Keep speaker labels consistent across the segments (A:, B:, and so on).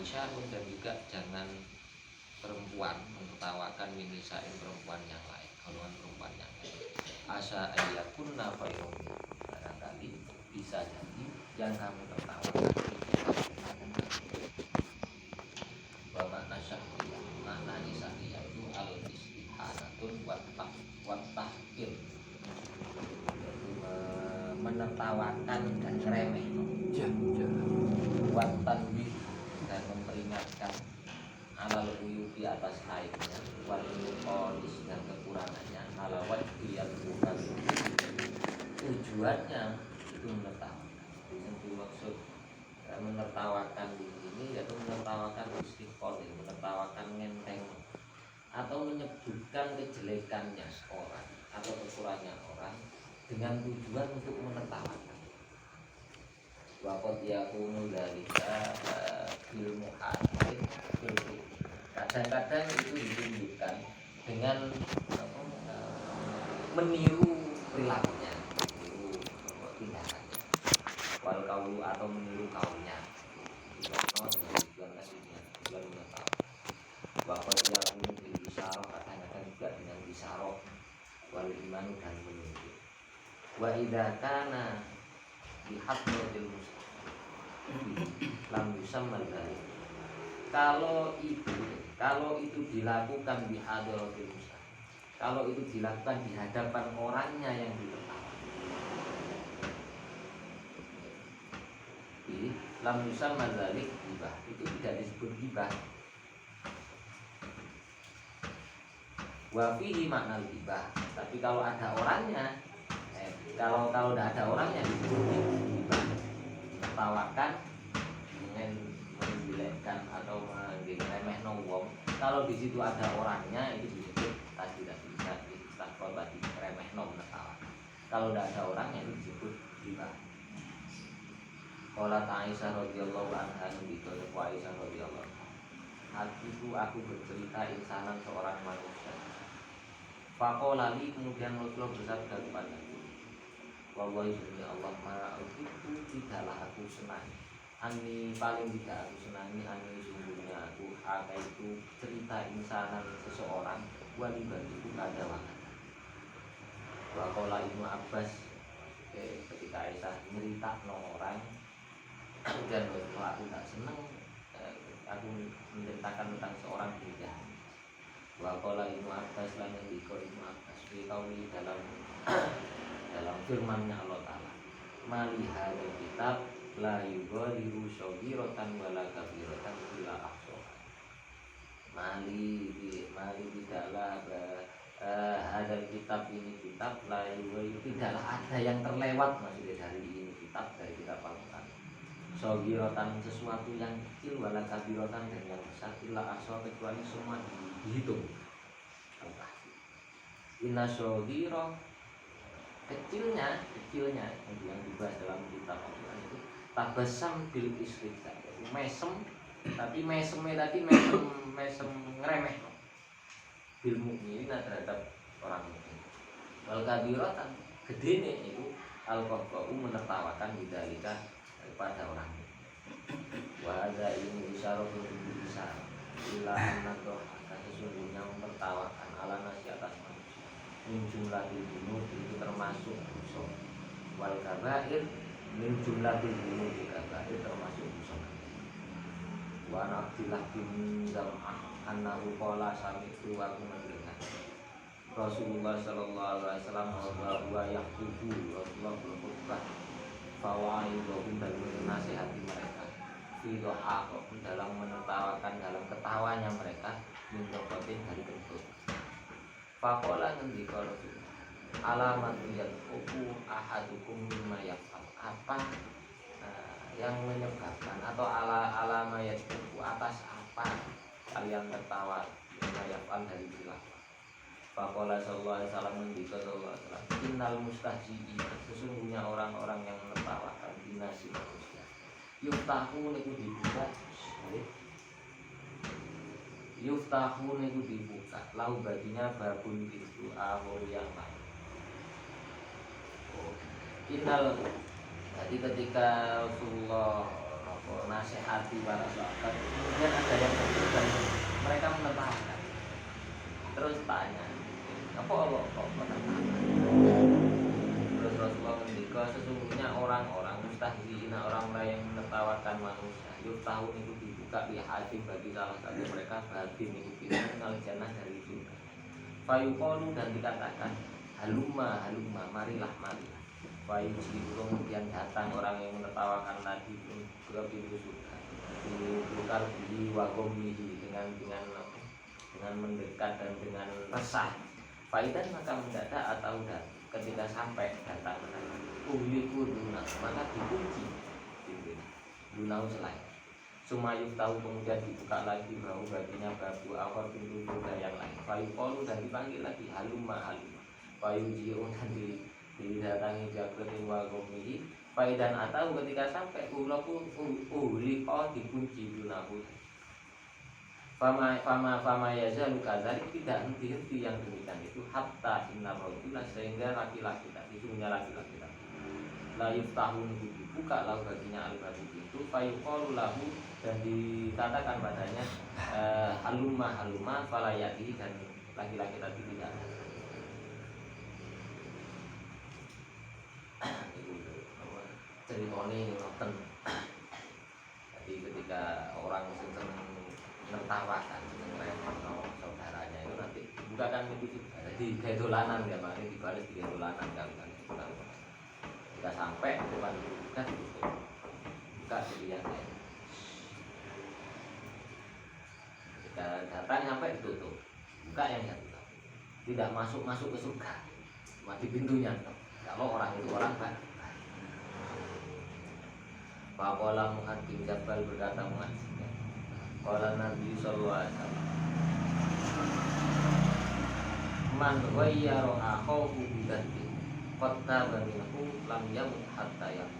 A: nisya'un, dan juga jangan perempuan menertawakan minisain perempuan yang lain, golongan perempuan yang lain. Asa ayyakunna khairum, barangkali bisa jadi yang kamu tertawakan wa makna syahriya, makna syahriya itu al istihanatun wa tahqir, yaitu menertawakan dan remeh, wa tanbih, dan memperingatkan, alal uyubi atas aibnya, wal muqalis dan kekurangannya, ala wajhi yang bukan tujuannya itu menertawakan. Yang dimaksud menertawakan di sini yaitu menertawakan istiqol, menertawakan ngenteng, atau menyebutkan kejelekannya orang atau kekurangan orang dengan tujuan untuk menertawakan. Waqad yakunu dzalika bil muhadin, kadang-kadang itu ditunjukkan dengan meniru perilakunya, meniru tindakannya, wal kaulu, atau meniru kaulnya, tujuan mengetahui. Waqad yakunu bil isyarah, kadang-kadang juga dengan isyarah, wal iman, dan menunjuk. Wa idza kana bihaqqil lam yusamma dzalik, kalau itu dilakukan bihadrotil musa, kalau itu dilakukan di hadapan orangnya yang ditertawakan, lam yusamma dzalik ghibah, itu tidak disebut ghibah. Wa fihi makna ghibah, tapi kalau ada orangnya, kalau tidak ada orangnya disebut ghibah, menertawakan dengan menjelekkan atau meremeh wong. Kalau di situ ada orangnya itu disebut tadi bisa istiqol, tadi remeh menertawakan. Kalau tidak ada orangnya itu disebut ghibah. Qala Aisyah radhiyallahu anha, dikatakan Aisyah radhiyallahu anha, hatiku aku bercerita insanan seorang manusia. Faqala li, kemudian Rasulullah bersabda kepadaku, wallahi demi Allah, ma'ukitu, tidaklah aku senangi, ani paling tidak aku senangi, ani sungguhnya aku haka itu cerita insanan seseorang, wali bagiku ada wakil. Waqala Ibnu Abbas, ketika Aisyah cerita orang dan Rasulullah, aku tak senang, aku menceritakan tentang seorang dia. Waqala Ibnu Abbas, lan ngendika Ibnu Abbas fi qauli, dalam firman-Nya Allah Ta'ala, mali hadzal kitab la yughadiru shaghiratan wala kabiratan illa ahsaha. Mali tidaklah hadzal kitab, ini kitab, la yughadiru, tidaklah ada yang terlewat, maksudnya dari ini kitab, dari kitab Al-Quran, shaghiratan, sesuatu yang kecil, wala kabiratan, dan yang besar, illa ahsaha, kecuali semua dihitung. Inna shaghira, kecilnya yang dibahas dalam kitab Al-Quran itu tabasam bil isrika, mesem, tapi mesemnya tadi mesem ngeremeh bil mukminin, terhadap orang mukmin. Wal kabiratan, gedene itu al-qaqau, menertawakan bidzalika kepada orang mukmin. Wa hadza ini isyarah bisa ila annahu, sesungguhnya menertawakan ala nasi atas manusia, min jumlahil dzunub, itu termasuk dosa, wal kabair, min jumlahil dzunub, kabair termasuk dosa. Wa naqdilah bin zam'ah annahu qala sami'tu, aku mendengar Rasulullah sallallahu alaihi wasallam wa yaqtubu, Rasulullah berkhutbah, fawaidhum, dan menasihati mereka, fidohaq, dalam menertawakan, dalam ketawanya mereka, min dokotin, dari kentut. Faqala, ngendika Rasulullah, alamat yad'uku ahadukum mimma yaf'al, apa yang menyebabkan, atau alama yad'uku, atas apa kalian tertawa, mimma yaf'al, dari perilaku. Faqala sallallahu alaihi wasallam, ngendika sallallahu alaihi wasallam, innal mustahzi'in, sesungguhnya orang-orang yang menertawakan, dinasi manusia, yuftahu niku dibuka, yuftahu niku dibuka, lau baginya babun itu ahur yang lain. Innal, jadi ketika Rasulullah nasihati para sahabat, kemudian ada yang kecil dan mereka menertawakan. Terus tanya, apa kok menertawakan? Terus Rasulullah ngendika, sesungguhnya orang-orang mustahziina, orang-orang yang menertawakan manusia, tahun itu dibuka di hati bagi salah satu mereka batin itu pintu jannah dari surga. Fayuqalu, dan dikatakan halumma halumma, marilah marilah. Fayujibu, kemudian datang orang yang menertawakan tadi ke pintu surga. Dibuka bihi wa gommihi, dengan mendekat dan dengan resah. Faidan, maka mendadak atau ketika sampai datang uliku duna, maka dikunci dunau selain. Sumayuf tahu, kemudian dibuka lagi bahu baginya babu awal pintu surga yang lain. Fayuqalu, dan dipanggil lagi halumma halumma. Fayuji'un, dan didatangi jabratin wa gommihi. Faidan atau ketika sampai ulaku uliko, dikunci dunahu. Fama yazalu kadzalik, tidak henti-henti yang demikian itu hatta inna rajula, sehingga laki-laki tadi, sesungguhnya laki-laki tadi la yuftahun, dibuka lahu baginya al-babu pintu. Fayuqalu lahu, dan dikatakan padanya halumma halumma, falayati, dan laki-laki tadi tidak ada. Ceritanya ini ngoten. Jadi ketika orang seneng menertawakan, seneng repot saudaranya itu, nanti bukakan pintu juga. Jadi kayak dolanan ya, Pak, ini dibalas kayak dolanan kali-kali. Kita sampai depan buka ditutup, buka jadi yang lain. Kita datang sampai ditutup, buka yang satu. Tidak masuk ke surga, mati pintunya. Kalau orang itu orang baik. Faqala Mu'adz bin Jabal, berkata Mu'adz, qala Nabi sallallahu alaihi wasallam, man ghayyara akhahu bidzati qatta minhu lam yamut hatta yamut.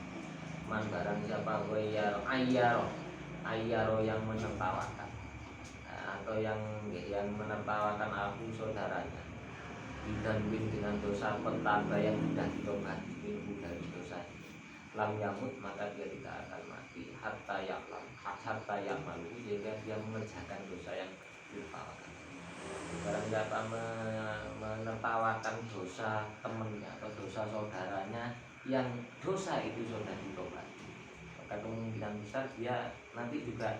A: Man, barang siapa ayyaro yang menertawakan, atau yang menertawakan aku saudaranya, bidzanbin, dengan dosa petanda yang sudah ditobati minggu dari dosa, lam yamut, maka dia tidak akan mati hatta ya'malu, sehingga dia mengerjakan dosa yang ditertawakan. Barang siapa menertawakan dosa temannya atau dosa saudaranya yang dosa itu sudah ditobati, maka kemungkinan besar dia nanti juga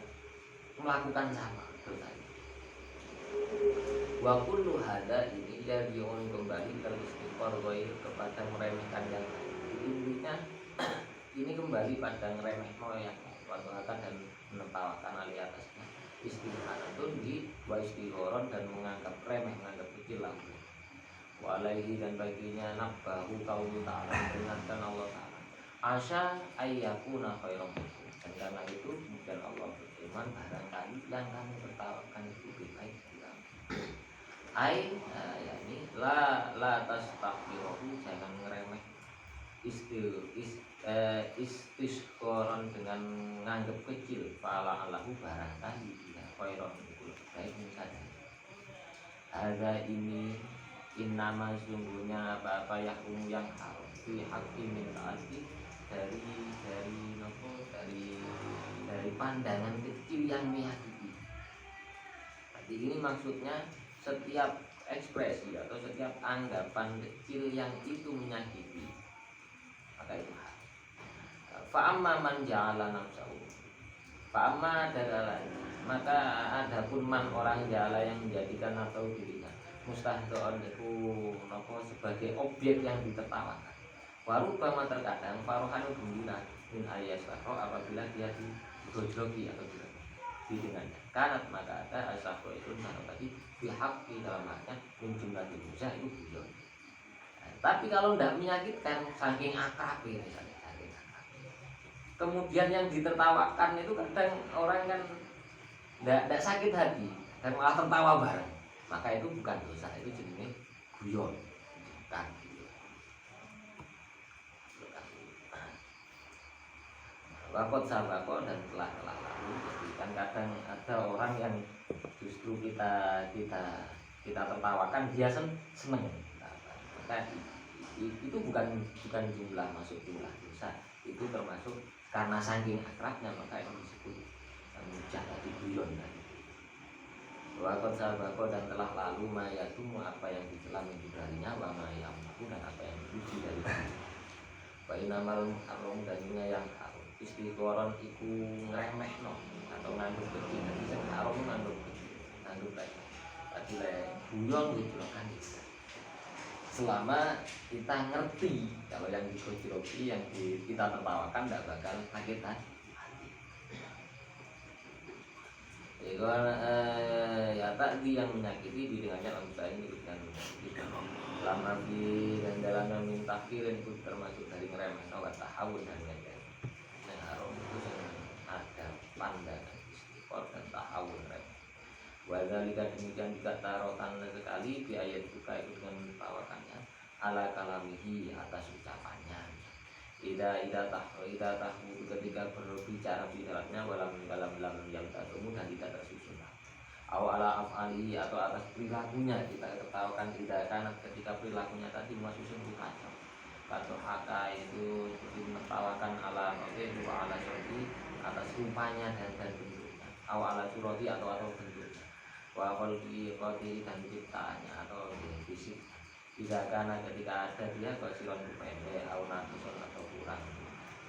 A: melakukan sama dosa itu. Wa kullu hadza, ini yarji'un, kembali teristighfar ghair, kepada meremehkan yang lain. Intinya ini kembali pada ngeremehno yang watakan dan menertawakan alih atasnya. Istighfaratun di wa istighoron, dan menganggap remeh, menganggap kecil lah. Wa alaihi, dan baginya nabbahu qaulu ta'ala, peringatkan Allah Ta'ala, asa ayyakuna khairam, dan karena itu kemudian Allah berfirman, barangkali yang kamu tertawakan itu lebih baik dari kamu. Yani la tastaqbiruhu, jangan ngeremeh istisqoron, dengan nganggep kecil. Fa'ala Allahu, barangkali dia khairon, itu lebih baik misalnya. Ada ini innama, sungguhnya apa yang haram fi haqqi min ta'ati, dari pandangan kecil yang menyakiti. Jadi ini maksudnya setiap ekspresi atau setiap anggapan kecil yang itu menyakiti, maka itu haram. Fa'amma man ja'ala nafsahu, fa'amma adalah, maka adapun man, orang ja'ala yang menjadikan atau dirinya mustahdoon itu sebagai objek yang ditertawakan. Warubama, terkadang farohanu gembira min ayasahro, apabila dia digojloki atau di dengannya. Kanat, maka ada asahro itu tadi pihak di dalam haknya min jumlah dosa itu guyon. Tapi kalau tidak menyakitkan, saking akrab misalnya, kemudian yang ditertawakan itu kadang orang kan tidak sakit hati dan malah tertawa bareng, maka itu bukan dosa, itu jenisnya guyon, bukan guyon. Wakot sabako, dan telah lalu. Jadi kan kadang ada orang yang justru kita tertawakan, dia seneng. Maka itu bukan jumlah, masuk jumlah dosa, itu termasuk Karena saking akrabnya maka yang disebut mujah tadi guyon tadi. Wakot sabako dan telah lalu mayatumu apa yang ditelah minggu darinya, wa mayamuku dan apa yang dipuji dari Bainamal haram dan yang haram istiqoron iku ngremehno atau ngandung gede. Jadi yang haram ngandung gede, ngandung remeh. Tadi le guyon gitu loh kan. Selama kita ngerti kalau yang digojoki, yang kita tertawakan tidak bakal sakit hati. Ya tadi yang menyakiti dengannya langsung ini dengan lama di dan dalamnya minta kirim itu termasuk dari ngeremeh atau tahawun dan lain-lain. Yang haram itu yang ada pandangan istiqor dan tahawun remeh. Wadhalika demikian juga tarotan sekali di ayat buka itu dengan tawakannya ala kalamihi atas ucapannya. Ida tahu ketika berbicara bicaranya dalam yang tahu dan tidak tersusun. Awala afali atau atas perilakunya kita ketahukan tidak karena ketika perilakunya tadi masusun itu kacau. Kacau haka itu seperti menertawakan ala oke dua ala surati atas rupanya dan bentuknya. Awala surati atau bentuknya. Wa qalbi dan ciptaannya atau fisik. Tidak karena ketika ada dia kosiron pendek, aunatuson atau kurang.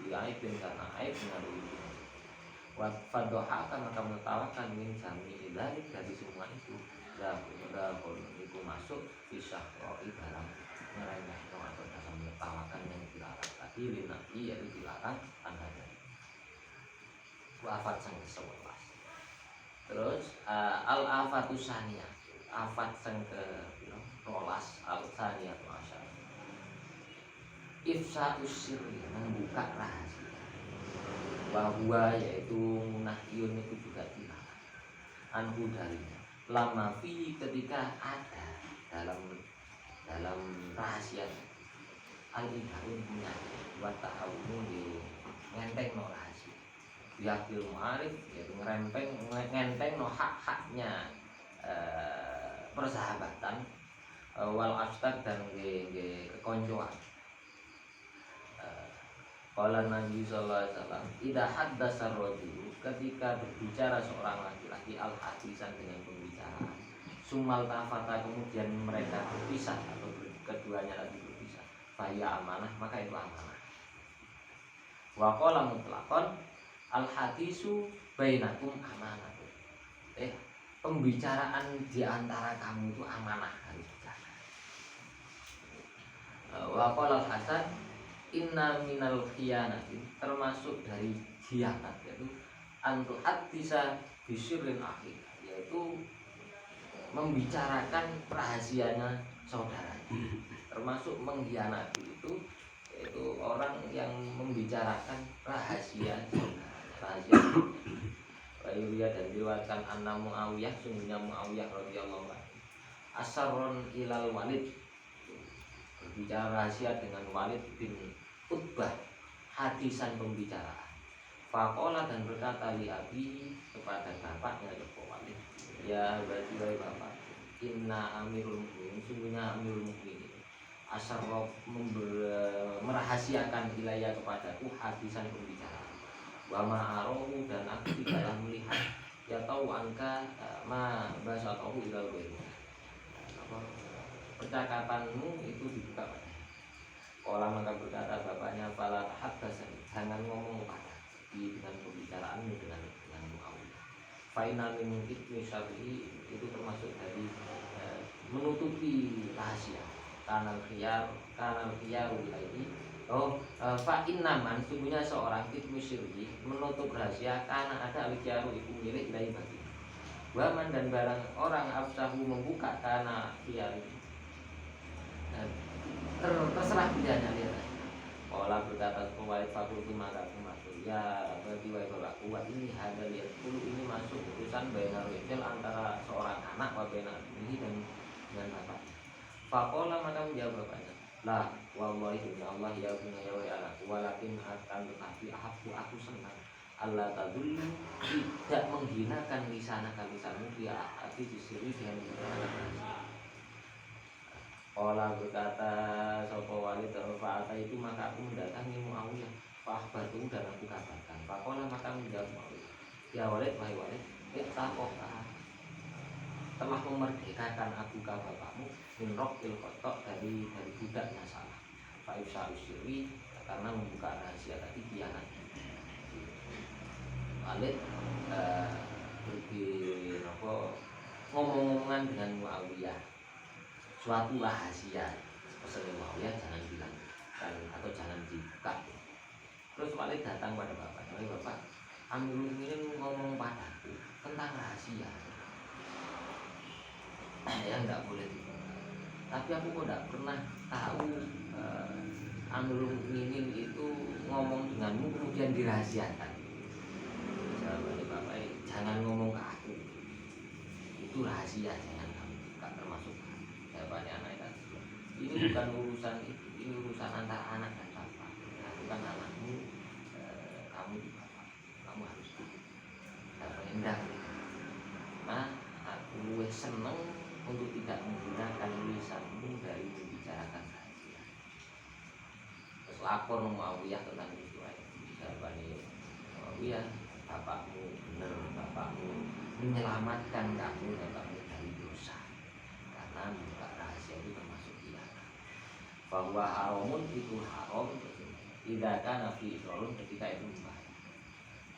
A: Diaibin karena aib mengalami. Wafadoha akan maka menertawakan min jami dari semua itu. Dah itu masuk pisah roi barang ngeremeh atau dalam menertawakan yang dilarang tadi linabi yaitu dilarang tandanya. Wafat sang ke-11. Terus al-afatusania afat sang ke-12 al-thania tu asyar. Ifsa usirri membuka rahasia. Bahwa yaitu munahyun itu juga dilarang. Anhu darinya. Lama fi ketika ada dalam rahasia al-idharun punya wa ta'awun di ngenteng no rahasia. Biakil mu'arif yaitu ngenteng no hak-haknya persahabatan wal abstrak dan kekoncoan. Qala Nabi sallallahu alaihi wasallam, "Idza haddasa ar-rajulu," ketika berbicara seorang laki-laki al-hadisan dengan pembicaraan, sumal tafata kemudian mereka berpisah atau keduanya lagi berpisah, faya amanah maka itu amanah. Wa qala mutlaqan al-hadisu bainakum amanah. Pembicaraan di antara kamu itu amanah harus dijaga. Wa qala al-Hasan inna minal khiyanati termasuk dari khianat yaitu antu hadisa bisyirrin akhir yaitu membicarakan rahasianya saudara termasuk mengkhianati itu yaitu orang yang membicarakan rahasia rahasia Wayuriya dan diriwayatkan anna Muawiyah sungguhnya Muawiyah radhiyallahu anhu asarron ilal Walid berbicara rahasia dengan Walid bin Utbah hadisan pembicaraan. Faqala dan berkata li abi kepada bapaknya Walid, ya berarti wahai bapak, inna amirul mukminin sungguhnya amirul mukminin asarrof merahasiakan wilayah kepadaku hadisan pembicaraan. Wa ma'arohu dan aku tidaklah melihat ya tahu angka ma basatahu ilal ghairi. Percakapanmu itu dibuka pada orang maka berkata bapaknya fala tahaddatsan jangan ngomong pada dengan pembicaraanmu dengan Muawiyah. Fainal min itmisari itu termasuk dari menutupi rahasia. Kanal khiyar wilayah. Fa innaman sungguhnya seorang itmisiri menutup rahasia karena ada al-khiyaru itu milik dari bagi. Waman dan barang orang afsahu membuka karena khiyar terserah pilihannya dia. Kalau berkata kuwait fakulti maka aku masuk ya bagi wahai bapakku ini ada lihat dulu ini masuk urusan benar wajil antara seorang anak wa benar ini dan dengan bapak. Fakola maka menjawab bapaknya lah wallahi ya Allah ya punya ya wahai anakku walakin akan tetapi aku senang Allah tadullu tidak menghinakan lisana kalisanmu dia hati disiri dengan menggunakan. Ola berkata sopo Walid terfa'ata itu maka aku mendatangi Muawiyah Fa'akhbartu dan aku kabarkan. Faqala maka menjawab Muawiyah, ya Walid wahai Walid, ittaqoka, telah memerdekakan aku bapakmu min raqil qata, dari budaknya salah. Fa'ifsa usiri, karena membuka rahasia tadi kianat. Walid ngomong-ngomongan dengan Muawiyah suatu rahasia, pesan Muawiyah jangan bilang atau jangan dibuka. Terus Walid datang pada bapaknya, oleh bapak, Amirul Mukminin ngomong padaku tentang rahasia yang nggak boleh dibuka. Tapi aku kok nggak pernah tahu Amirul Mukminin itu ngomong denganmu kemudian dirahasiakan. Jawabannya bapak, jangan ngomong ke aku, itu rahasia, jangan kamu buka, termasuk jawabannya anak itu. Ini bukan urusan itu, ini urusan antara anak dan bapak. Aku kan anakmu, kamu di bapak, kamu harus enggak. Nah, aku seneng untuk tidak menggunakan lisanmu dari membicarakan rahasia. Terus lapor Muawiyah tentang itu. Jawabannya Muawiyah, bapakmu benar, bapakmu menyelamatkan kamu dari dosa, karena membuka rahasia itu termasuk khianat. Bahwa haramun itu haram tidak akan nabi Israel ketika itu membayar,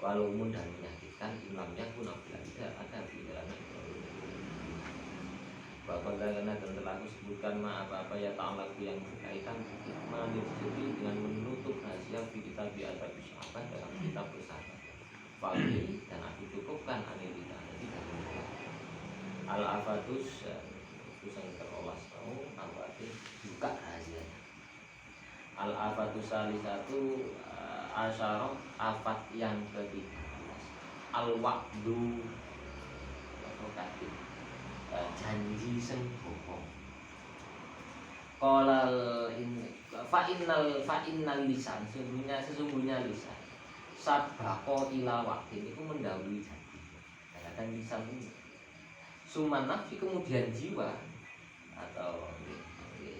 A: walaupun dan menyakitkan imamnya pun apabila tidak ada di dalamnya. Bahwa karena dan telah disebutkan apa-apa ya ta'alaku yang berkaitan menjadi dengan menutup rahasia fi kitab atau sahabat dalam kitab bersahabat. Fa'li dan aku cukupkan anilita tidak al-afatus itu yang terolas tahu afatis buka rahasianya. Al-afatus salisatu asyarah, afat yang ketiga, al-wa'du provokatif, janji sing bohong. Qalal fa'innal lisan, sesungguhnya lisan sabaqo ila waqtin, itu mendahului janji. Kadang lisan ini suman nafsi, kemudian jiwa atau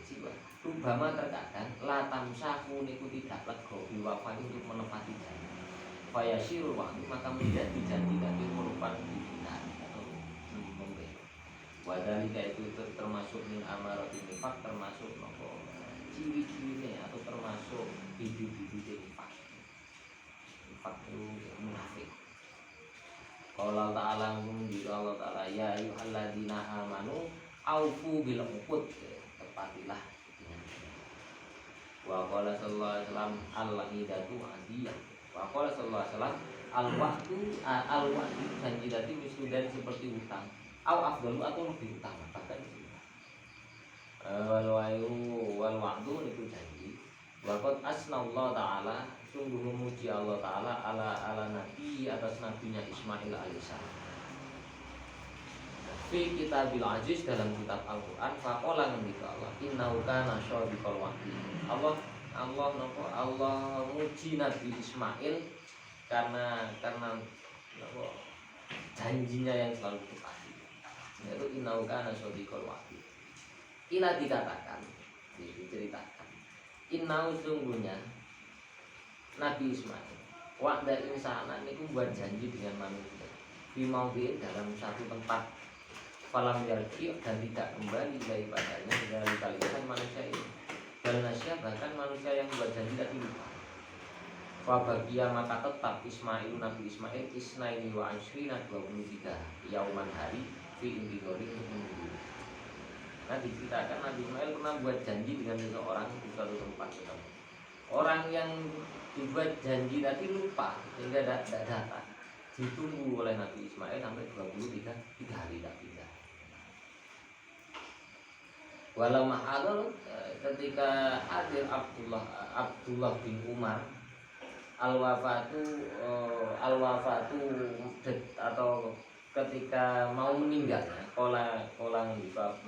A: jiwa rubama terkadang latam sahu niku tidak lego biwafat untuk menepati janji. Fayasirul waktu maka menjadi janji tadi merupakan dibinar atau membela. Wadalika itu termasuk min amaratin nifaq, termasuk ciri-cirinya atau termasuk bibit-bibit nifaq. Nifaq itu munafik. Qala ta'ala menjadi Allah ta'ala, ya ayyuhalladzina amanu aufu bil uqud, tepatilah dengan wa qala sallallahu alaihi wasallam al-hidatu adiyah. Wa qala sallallahu alaihi wasallam al-wa'du janji tadi wisudan seperti utang, au afdalu atau lebih utama bahkan wal wa'du itu janji. Wa qad asnallahu ta'ala, sungguh memuji Allah ta'ala ala nabi, atas nabinya Ismail alaihissalam fi kitabil aziz, dalam kitab Al-Quran. Faqala ngendika Allah, innahu kana syadiqal wa'di. Allah muji Nabi Ismail karena janjinya yang selalu ditepati, yaitu innahu kana syadiqal wa'di. Ila dikatakan, diceritakan, innahu sungguhnya Nabi Ismail wa'da insana niku buat janji dengan manusia fi maudhi'in, dalam satu tempat, falam yarji, dan tidak kembali daripadanya dari kalian manusia ini. Dan nasya, bahkan manusia yang buat janji tadi lupa. Fabagia maka tetap Ismail, Nabi Ismail isnaini wa ashrina 23 yauman hari fi indidori untuk menunggu. Nah diceritakan Nabi Ismail pernah buat janji dengan seseorang di suatu tempat. Orang yang dibuat janji tadi lupa sehingga tidak datang. Ditunggu oleh Nabi Ismail sampai 23 hari tak pindah. Walau ma'adul, ketika hadir Abdullah bin Umar al-wafatu atau ketika mau meninggalnya, kola ngibab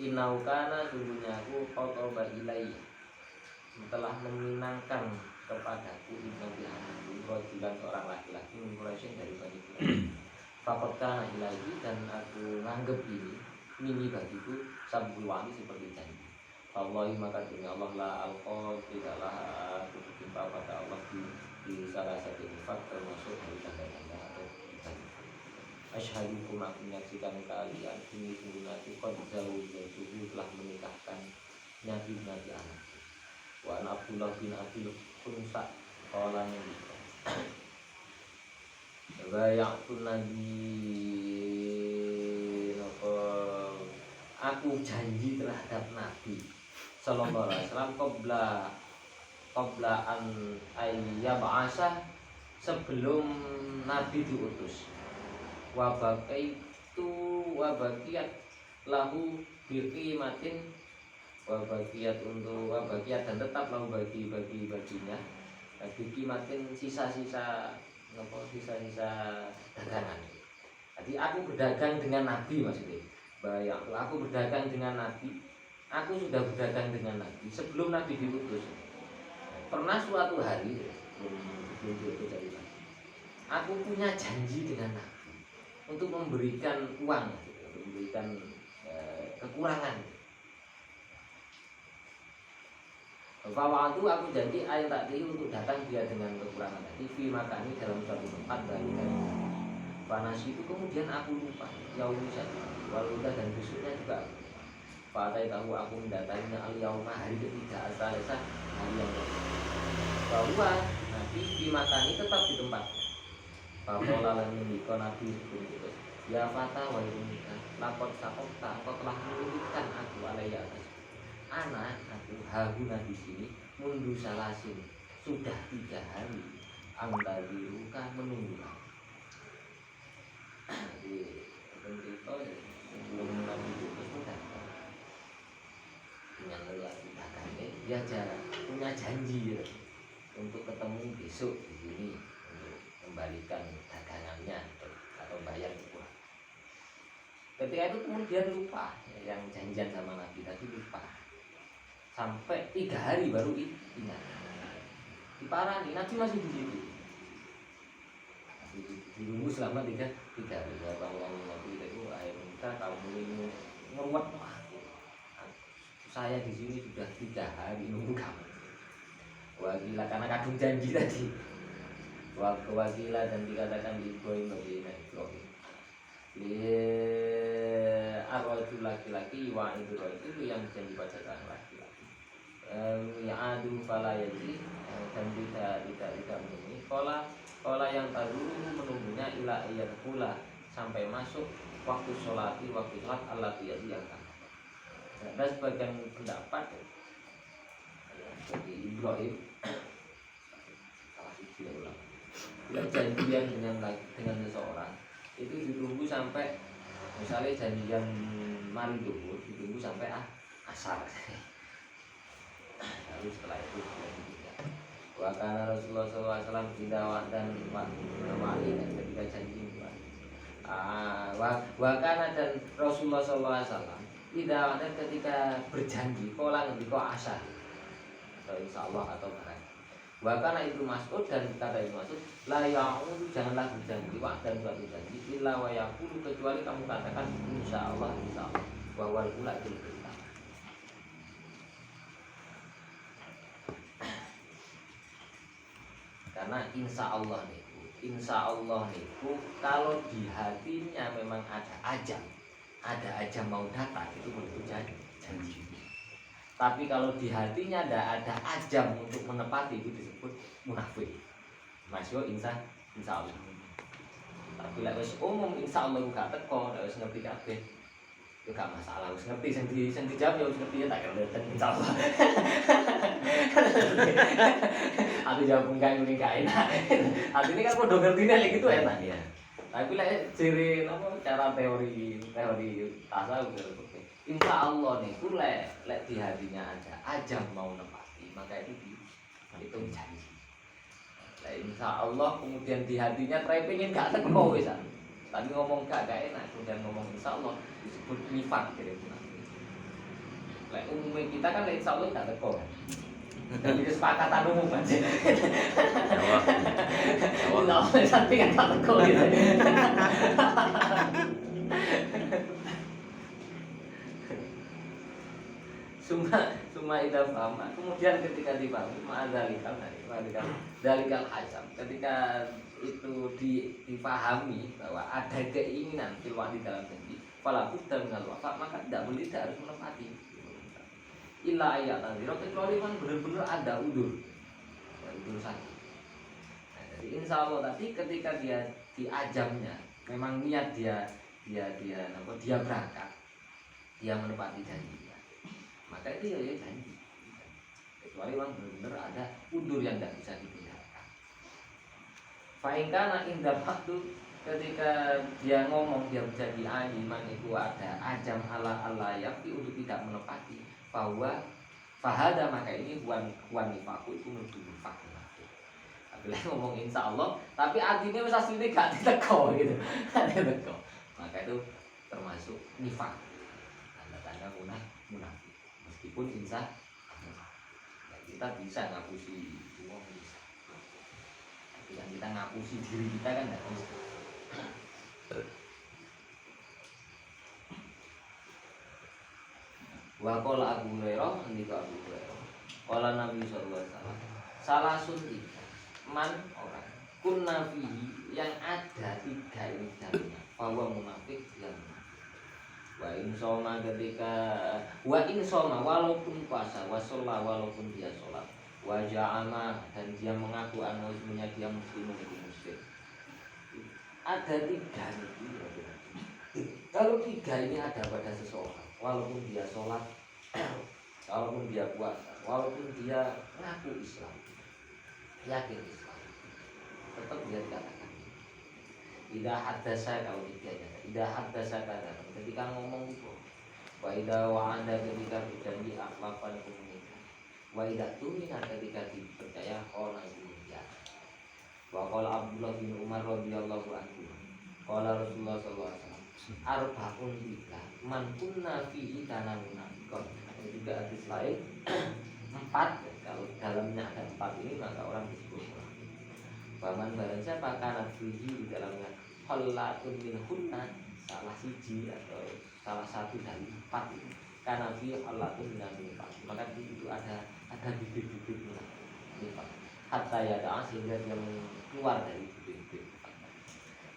A: inau kana, sungguhnya aku khotoba ilayya, telah meminangkan kepadaku ibnu anakku rojulan, seorang laki-laki min Quraisy dari Bani Quraisy. Faqad kana ilayhi, dan aku nganggep ini mini bagiku sabul wali seperti janji. Allah maka demi Allah la alqa tidaklah aku berjumpa pada Allah di salah satu sifat termasuk hari tanda-tanda atau asyhadukum aku menyaksikan kalian ini sungguh Nabi qad zawwajtuhu telah menikahkan Nabi anak wa ana Abdullah bin Abi Khunsa qala nabi bayatun Nabi aku janji terhadap Nabi sallallahu alaihi wasallam qabla an ayyab'asa sebelum Nabi diutus wa baqiyat lahu biqimatin wa baqiyat dan tetap lahu baginya biqimatin sisa-sisa dagangan. Jadi aku berdagang dengan Nabi maksudnya. Bayang, aku berdagang dengan Nabi. Aku sudah berdagang dengan Nabi sebelum Nabi diutus. Pernah suatu hari belum diutus dari Nabi, aku punya janji dengan Nabi untuk memberikan uang, untuk memberikan kekurangan. Bahwa itu aku janji ayat tadi untuk datang dia dengan kekurangan tadi. Fi makani dalam suatu tempat dari panas itu kemudian aku lupa yaumi saja waluda dan besoknya juga pada tahu aku mendatanginya al yauma hari ketiga asalesa hari yang bahwa Nabi fi makani tetap di tempatnya. Pakola lan ngendika Nabi sebelum itu ya fata wa inika lapor sakota kau telah menitipkan aku alaiya atas anak aku haguna di sini mundu salasin sudah 3 hari angtadiruka menunggu. Jadi cerita sebelum Nabi diutus pun datang dengan lelaki dagangnya dia jarang punya janji ya, untuk ketemu besok di sini untuk kembalikan dagangannya atau bayar uang. Ketika itu kemudian lupa ya, yang janjian sama Nabi tadi lupa sampai 3 hari baru ingat. Diparani Nabi masih di situ. Dirunggu selama 3 hari. Bahwa Nabi itu akhirnya kita kaum ini ngeruat saya di sini sudah 3 hari nunggu kamu. Wakila karena kadung janji tadi. Wakila dan dikatakan di Ibrahim bagi Ibrahim. Arwahul laki-laki wa Ibrahim itu yang janji pada sang laki-laki. Ya'adu falayati dan tidak menemui. Kola yang tadi menunggunya ila ayat pula sampai masuk waktu sholati waktu sholat Allah yang kan. Ada sebagian pendapat jadi Ibrahim salah satu ulama bila janjian dengan seseorang itu ditunggu sampai misalnya janjian mari duhur ditunggu sampai asar lalu setelah itu wakana Rasulullah SAW tidak dan wali dan ketika janji wakana dan Rasulullah SAW tidak dan ketika berjanji kolang di asar atau insya Allah atau barang. Wakana itu Mas'ud dan kata itu Mas'ud la ya'udu janganlah berjanji dan suatu janji illa wa yaqulu kecuali kamu katakan insya Allah wa wal ula itu lebih utama. Karena insya Allah niku kalau di hatinya memang ada ajal mau datang itu menurut janji. Tapi kalau di hatinya ada ajam untuk menepati itu disebut munafik. Masya insya Allah. Tapi lek wis umum insya Allah gak teko, lek wis ngerti kabeh. Itu gak masalah, wis ngerti sing dijawab ya wis ngerti ya tak keleten insya Allah. Aku jawab enggak enak. Artinya kan podo ngertine lek gitu enak ya. Tapi lek ciri apa cara teori tasawuf insya Allah nih, lek di hatinya ada ajam mau nepati, maka itu dihitung janji. Nah, insya Allah kemudian di hatinya try pengen gak teko wisan. Tapi ngomong gak enak, kemudian ngomong insya Allah disebut nifaq kira kira. Lek umumnya kita kan insya Allah gak teko kan. Jadi kesepakatan umum aja. Allah sampai kan gak teko gitu. Cuma ida faham. Kemudian ketika dipahami ma'adzalikal dalikal azam. Ketika itu dipahami bahwa ada keinginan keluar di dalam janji, fala budda minal wafa, maka tidak harus menepati. Illa ayat nazira, kecuali kan benar-benar ada udur. Ya, udur saja. Nah, jadi insya Allah tadi ketika dia diajamnya, memang niat dia berangkat, dia menepati janjinya, maka itu ya janji. Kecuali memang benar-benar ada udur yang tidak bisa dihindarkan. Fa'ingkana indah waktu ketika dia ngomong dia menjadi aliman itu ada ajam ala yakti untuk tidak menepati bahwa fahada, maka ini huwan nifaku itu menuju nifak. Bila ngomong insya Allah tapi artinya wis asline gak diteko gitu. Diteko. Maka itu termasuk nifak. Tanda-tanda munafik. Meskipun insya Allah ya, kita bisa ngapusi uang bisa. Tapi yang kita ngapusi diri kita kan enggak bisa. Wa qala Abu Hurairah, andika Abu Hurairah. Qala Nabi sallallahu alaihi wasallam, salah sunti man orang kunna fihi, yang ada tiga ini dalamnya, bahwa munafik yang wa insoma ketika wa insoma walaupun puasa, wa sholat walaupun dia sholat, wa ja'ama dan dia mengaku anusnya dia muslim itu muslim. Ada tiga ini. Kalau tiga ini ada pada seseorang, walaupun dia sholat, walaupun dia puasa, walaupun dia mengaku Islam, yakin Islam, tetap dia dikatakan tidak hadasa. Kalau tiganya tidak hadasa kata ketika ngomong itu, wa idza wa'ada ketika berjanji akhlafan komunikasi, wa idza tumina ketika dipercaya orang dunia. Wa qala Abdullah bin Umar radhiyallahu anhu, qala Rasulullah sallallahu alaihi wasallam, arba'un tiga man kunna fihi kana munafiqun. Juga hadis lain 4, kalau dalamnya ada 4 ini maka orang disebut munafik. Paman barang siapa kana fihi di dalamnya hallatun min hunna, salah siji atau salah satu dari 4 ini, kana fihi hallatun min nifaq, maka itu ada bibit-bibit nifaq. Hatta yada'a, sehingga dia keluar dari bibit-bibit,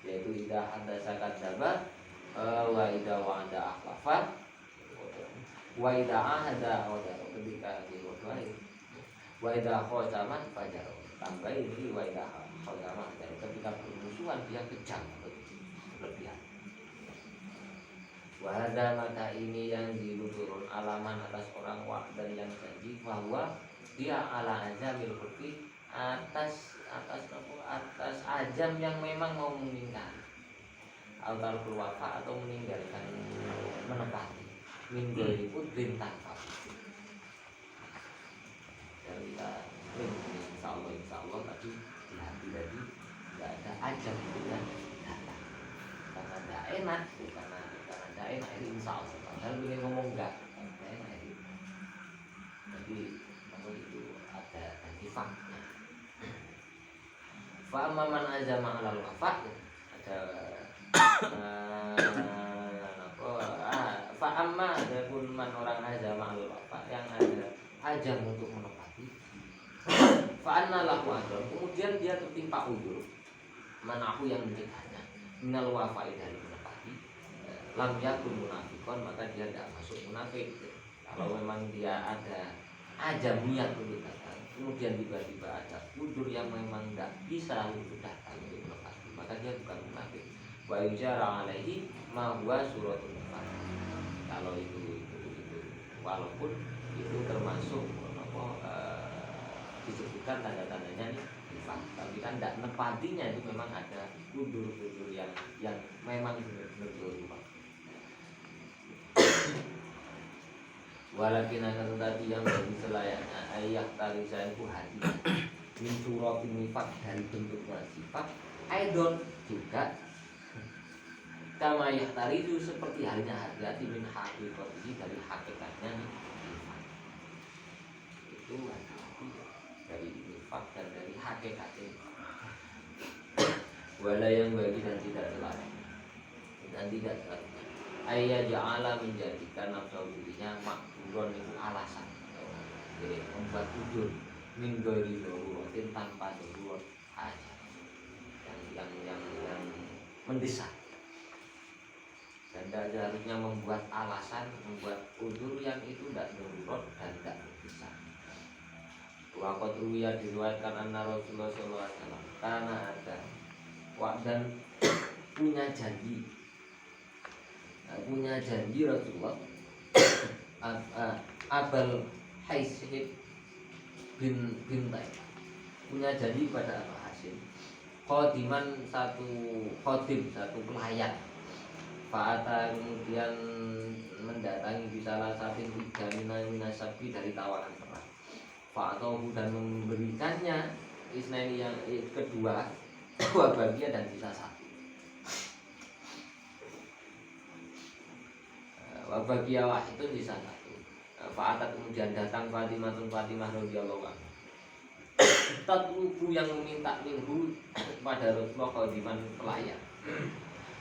A: yaitu idza haddatsa kadzdzaba, wa idza wa'ada akhlafa, wa idza ahada wadara, ketika diwadahi, wa idza khotama fajara, tambah ini wa idza khotama, ketika bermusuhan dia kejam berlebihan. Wa hadza, maka ini yang turun alaman atas orang dan yang janji, bahwa dia ala azamil hurfi, atas ajam yang memang mau meninggal, atau berwafa atau meninggalkan menepati minggu udrin tanpa. Dan kita insya Allah tadi di hati tadi tidak ada ajam itu kan datang karena tidak enak, karena tidak enak ini insya Allah. Kalau ingin ngomong enggak enak itu, jadi itu ada fakta. Fa'amman azama 'alal wafa, ada fa'amma adapun man orang azama 'alal wafa, yang ada ajam untuk menepati, fa'anna lahu ajam, kemudian dia tertimpa udzur, manahu yang mencegahnya minal wafa dari menepati, lam yakun munafiqon, maka dia tidak masuk munafik. Kalau memang dia ada ajam niat untuk datang, kemudian tiba-tiba ada udzur yang memang tidak bisa untuk datang untuk menepati, maka dia bukan munafik. Wa yujara alaihi ma huwa suratul nifaq. Kalau itu walaupun itu termasuk disebutkan tanda-tandanya nih nifaq, tapi kan tidak nepatinya, itu memang ada udzur-udzur yang memang benar-benar berubah. Walakin akan tetapi yang bagi selayaknya ayah tarisa itu hati min suratin nifaq, dari bentuknya sifat, aidon juga kama yahtari itu seperti halnya hati-hati min hakikati, dari hakikatnya nifaq. Itu hati-hati dari nifaq dan dari hakikatnya. Wala yang bagi dan tidak ayah ja'ala menjadikan nafsu dirinya makburon itu alasan, membuat uzur min ghairi daruratin tanpa darurat aja yang mendesak. Dan tidak seharusnya membuat alasan, membuat uzur yang itu tidak darurat dan tidak mendesak. Waqat ruwiya diriwayatkan anna Rasulullah sallallahu alaihi wasallam karena ada dan punya janji Rasulullah Abul Haisib bin Taib punya janji pada Abu Hasim khodiman satu pelayan. Fa'ata kemudian mendatangi di salah satu tiga minasabi dari tawanan perang. Fa'atahu dan memberikannya isnaini yang kedua dua bagian dan sisa satu. Wabagia itu sisa satu. Fa'atat kemudian datang Fatimah radhiyallahu anha. Tatlubu yang meminta minhu pada Rasulullah khadiman pelayan.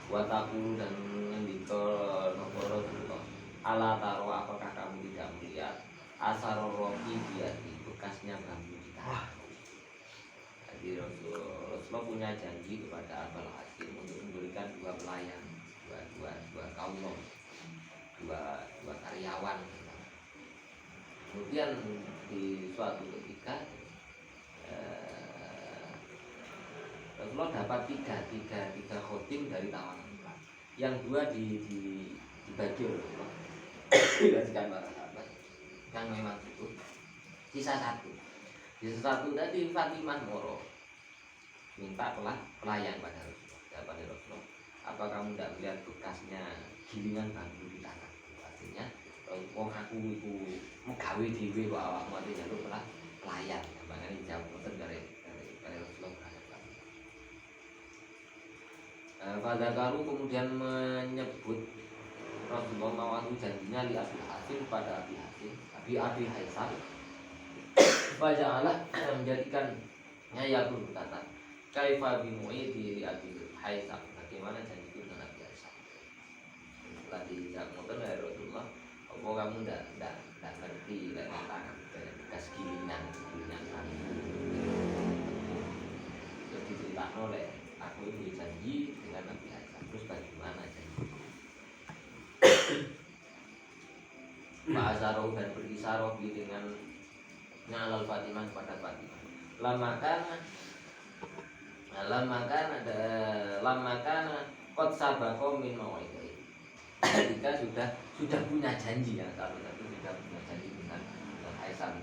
A: Wataku dan ngendika Rasulullah ala taro apakah kamu tidak melihat asar roki di bekasnya bambu di tanah. Jadi Rasulullah punya janji kepada Abul Hasim untuk memberikan dua pelayan, dua kaum, dua karyawan. Kemudian di suatu ketika Rasulullah dapat tiga khotim dari tawanan. Yang dua dibagi Rasulullah dikasihkan para sahabat yang memang itu. Sisa satu tadi Fatimah moro minta pelayan pada Rasulullah. Apa kamu tidak melihat bekasnya gilingan bambu di tanah? Artinya wong aku iku megawe dhewe kok awakmu ate njaluk pelayan. Makanya jawab ngoten dari Rasulullah. Pada kalu kemudian menyebut Rasulullah mawahu janjinya li Abi Hasim pada Abi Haisam. Faja'alah menjadikannya ya berkata kaifa bimu'idi li Abi Haisam. Bagaimana janjiku dengan Abi Haisam? Setelah dijawab ngoten dari Rasulullah, apa kamu tidak ngerti tentang bekas gilingan kami? Terus diceritakan oleh aku ini janji dengan Nabi Haisam. Terus bagaimana janji? Ma'asaroh dan berisaroh dengan ngalal Fatimah kepada Fatimah. Lama kana kot sabako min mawaikai. Ketika sudah punya janji ya, kalau tadi sudah punya janji dengan Haisam.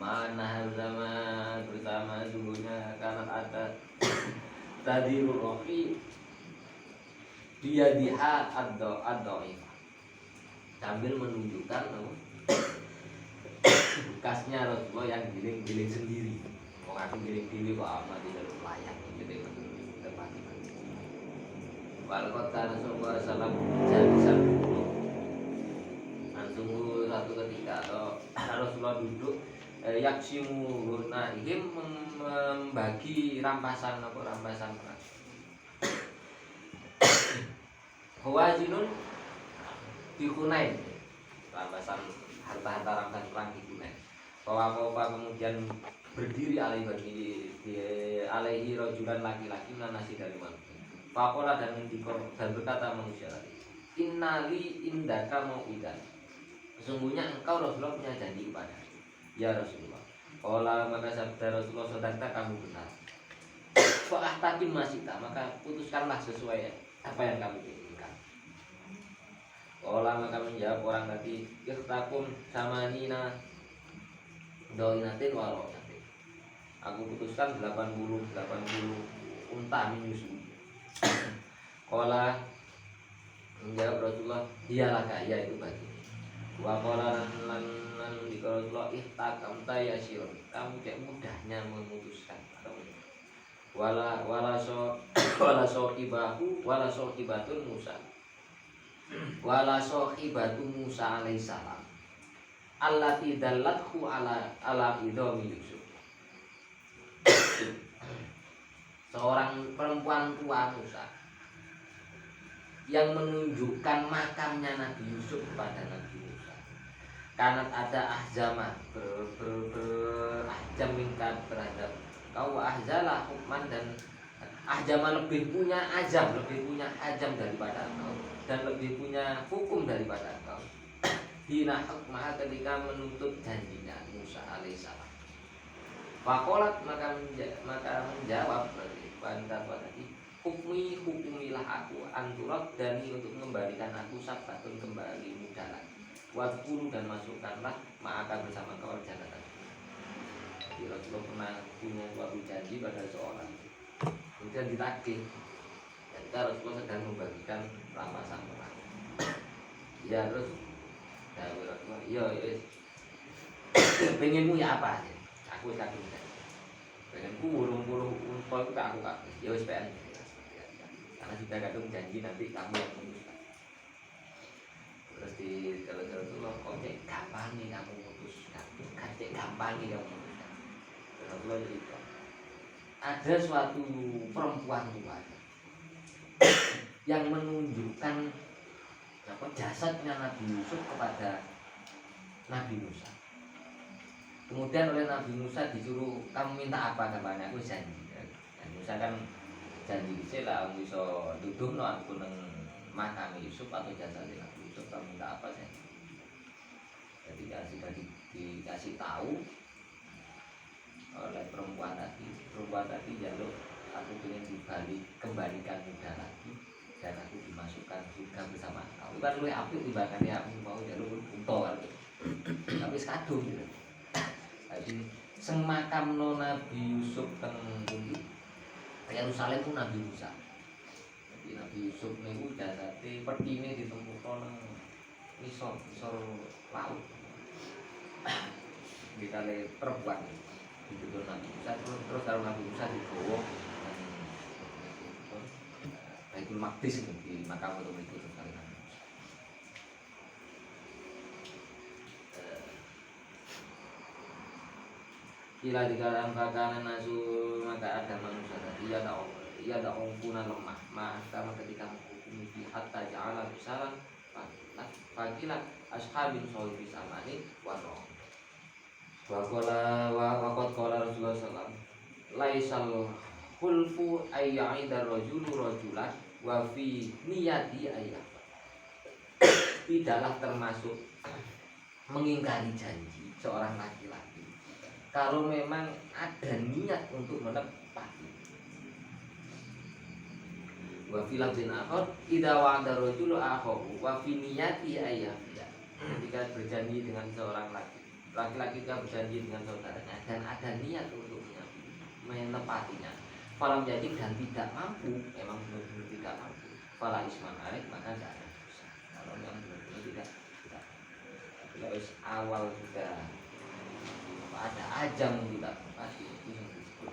A: Mana zaman bersama sungguhnya karena ada tadi rofi dia diha ad-dhaifah sambil menunjukkan bekasnya Rasulullah yang giling sendiri. Mau aku giling kok amat tidak layak gitu tempat. Walakot karena Rasulullah salam jalisan langsung satu ketika atau Rasulullah duduk yaksimu gurnahim membagi rampasan perang. Hawazinun di Hunain, rampasan harta rampasan perang di Hunain. Bahwa kemudian berdiri alaihi rojulan laki-laki nasi dari manusia. Fakola dan berkata manusia tadi, innali indaka mau'idan. Sesungguhnya engkau Rasulullah punya janji kepada ya Rasulullah. Qala maka sabda Rasulullah sadaqta kamu benar. Fa ahtakim masita maka putuskanlah sesuai apa yang kamu inginkan. Qala maka menjawab orang tadi ikhtakum samanina doinatin waronatin. Aku putuskan 80 unta menyusui. Qala menjawab Rasulullah dialah kaya itu bagi. Wa qala lan di Rasulullah ihtakam tayasyir. Kamu kayak mudahnya memutuskan atau wala sohibatun Musa. Wala sohibatu Musa alaihissalam. Allati dallathu ala idhami Yusuf. Seorang perempuan tua Musa yang menunjukkan makamnya Nabi Yusuf kepada Nabi Musa. Kanat ada ahzama berahjam mingkat terhadap kau, ahzalah hukman, dan ahjama lebih punya ajam daripada kau, dan lebih punya hukum daripada kau. Hina hukmah, ketika menuntut janjinya Musa alaihissalam. Fakolat, maka menjawab bantah tadi, hukumilah aku, anturat dani, untuk mengembalikan aku sabatun kembali muda lagi. Wadkuru, dan masukkanlah maka bersama kau jangan. Jadi Rasulullah pernah punya suatu janji pada seorang, kemudian ditagih. Ketika Rasulullah sedang membagikan rampasan perang, ya terus Rasulullah, iya pengenmu ya apa? Aku kadung pengenku burung-burung unpol itu aku kabeh. Ya wis pengen. Karena sudah kadung janji nanti kamu yang memutuskan. Terus di kalau Rasulullah, kok cek gampang nih kamu memutuskan, cek gampang nih kamu memutuskan. Rasulullah cerita, ada suatu perempuan tua yang menunjukkan jasadnya Nabi Yusuf kepada Nabi Musa. Kemudian oleh Nabi Musa disuruh, kamu minta apa kabarnya? Aku janji. Dan Musa kan janji lah, bisa duduk no aku neng makam Yusuf atau jasadnya Nabi Yusuf, kamu minta apa saya? Jadi sudah dikasih tahu oleh perempuan tadi jaluk, aku ingin kembalikan muda lagi, dan aku dimasukkan surga bersama kau. Itu kan lu api tiba-tiba aku mau jalur unta, tapi sekadung gitu. Jadi semakam no Nabi Yusuf teng Yerusalem pun Nabi Musa. Jadi Nabi Yusuf niku jasate petine ditemukan nang isor laut. Dikale perempuan itu Nabi Musa, terus kalau Nabi Musa dibawa Baitul Maqdis di makam itu sekali Nabi Musa. Kila dikalam kakanan nasu, maka ada manusia tadi ia tak ongkuna lemah mahkamah ketika menghukumi hatta ja'ala bisalan fakilah ashabin sohibi samani warroh. Wakot kola Rasulullah SAW, laisal khulfu ayya'idar rajulu rajulan wa fi niyati ayyah. Tidaklah termasuk mengingkari janji seorang laki-laki kalau memang ada niat untuk menepati. Wa fi lafzin akhar idza wa'ada rajulu akhahu wa fi niyati ayyah. Ketika berjanji dengan seorang laki-laki kan berjanji dengan saudaranya dan ada niat untuk menepatinya, falam jadi dan tidak mampu, memang benar-benar tidak mampu, fala isman alaih, maka tidak ada dosa. Kalau yang benar-benar tidak kalau awal sudah ada ajang tidak pasti itu yang disebut